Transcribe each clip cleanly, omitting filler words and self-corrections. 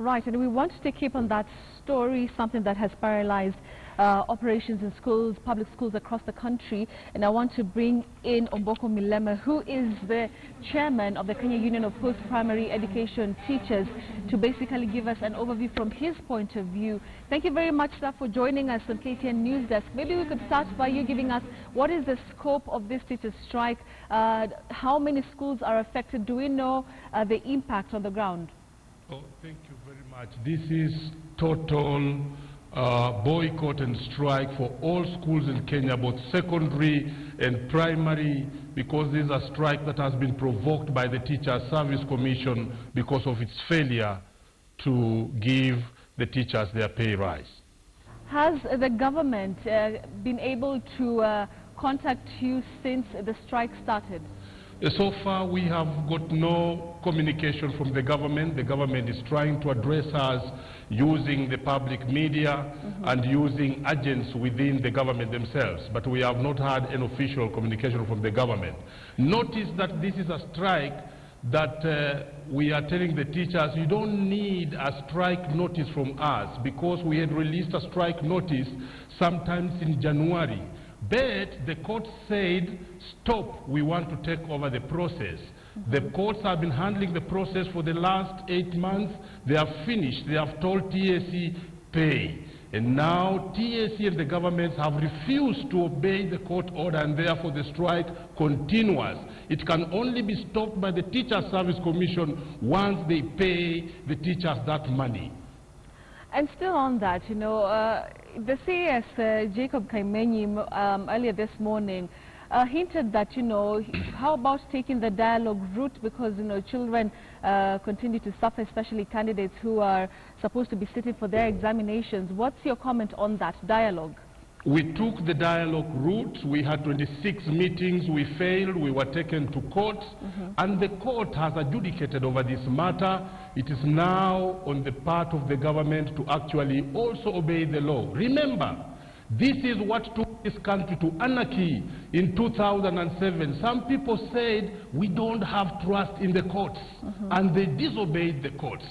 Right, and we wanted to keep on that story, something that has paralyzed operations in schools, public schools across the country. And I want to bring in Omboko Milemba, who is the chairman of the Kenya Union of Post-Primary Education Teachers, to basically give us an overview from his point of view. Thank you very much, sir, for joining us on KTN News Desk. Maybe we could start by you giving us what is the scope of this teachers' strike, how many schools are affected, do we know the impact on the ground? Oh, thank you very much. This is total boycott and strike for all schools in Kenya, both secondary and primary, because this is a strike that has been provoked by the Teachers Service Commission because of its failure to give the teachers their pay rise. Has the government been able to contact you since the strike started? So far, we have got no communication from the government. The government is trying to address us using the public media and using agents within the government themselves, but we have not had an official communication from the government. Notice that this is a strike that we are telling the teachers, you don't need a strike notice from us, because we had released a strike notice sometimes in January. But the court said, stop, we want to take over the process. The courts have been handling the process for the last 8 months. They have finished. They have told TSC, pay. And now TSC and the governments have refused to obey the court order, and therefore the strike continues. It can only be stopped by the Teachers Service Commission once they pay the teachers that money. And still on that, you know, the CAS, Jacob Kaimenyi, earlier this morning, hinted that, you know, how about taking the dialogue route, because, you know, children continue to suffer, especially candidates who are supposed to be sitting for their examinations. What's your comment on that dialogue? We took the dialogue route. We had 26 meetings. We failed. We were taken to court. And the court has adjudicated over this matter. It is now on the part of the government to actually also obey the law. Remember, this is what took this country to anarchy in 2007. Some people said, we don't have trust in the courts. And they disobeyed the courts.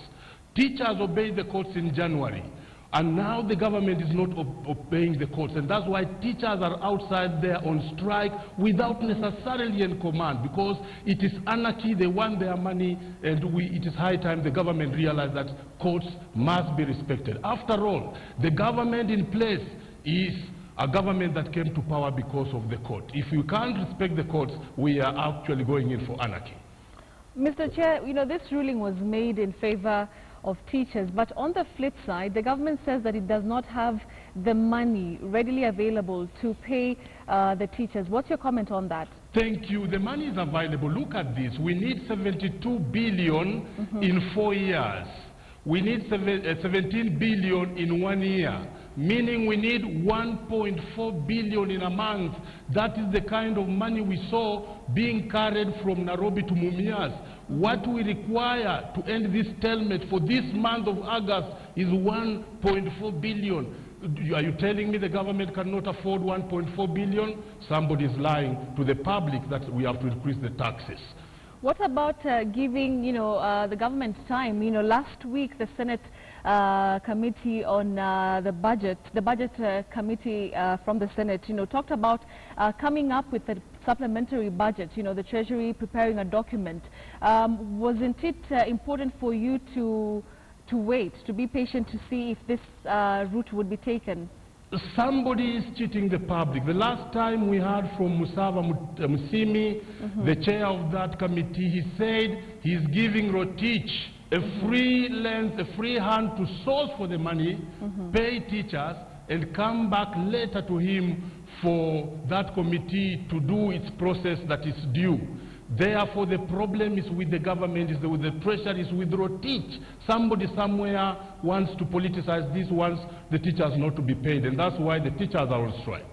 Teachers obeyed the courts in January. And now the government is not obeying the courts, and that's why teachers are outside there on strike without necessarily in command, because it is anarchy. They want their money, and it is high time the government realize that courts must be respected. After all, the government in place is a government that came to power because of the court. If you can't respect the courts, we are actually going in for anarchy. Mr. Chair, you know, this ruling was made in favor of teachers, but on the flip side, the government says that it does not have the money readily available to pay the teachers. What's your comment on that? Thank you. The money is available. Look at this. We need 72 billion in 4 years. We need 17 billion in 1 year, meaning we need 1.4 billion in a month. That is the kind of money we saw being carried from Nairobi to Mumias. What we require to end this stalemate for this month of August is 1.4 billion. Are you telling me the government cannot afford 1.4 billion? Somebody is lying to the public that we have to increase the taxes. What about giving, you know, the government time? You know, last week the Senate committee on the budget committee from the Senate, you know, talked about coming up with a supplementary budget, you know, the Treasury preparing a document. Wasn't it important for you to wait, to be patient, to see if this route would be taken? Somebody is cheating the public. The last time we heard from Musava Musimi, the chair of that committee, he said he's giving Rotich a free lens, a free hand to source for the money, pay teachers, and come back later to him for that committee to do its process that is due. Therefore, the problem is with the government, is with the pressure, is with Rotich. Somebody somewhere wants to politicize this, wants the teachers not to be paid, and that's why the teachers are on strike.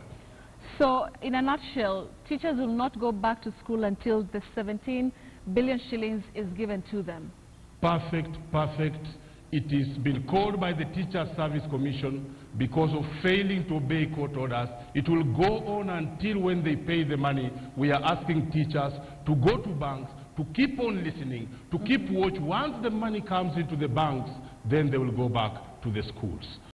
So, in a nutshell, teachers will not go back to school until the 17 billion shillings is given to them. Perfect, perfect. It is been called by the Teachers Service Commission because of failing to obey court orders. It will go on until when they pay the money. We are asking teachers to go to banks, to keep on listening, to keep watch. Once the money comes into the banks, then they will go back to the schools.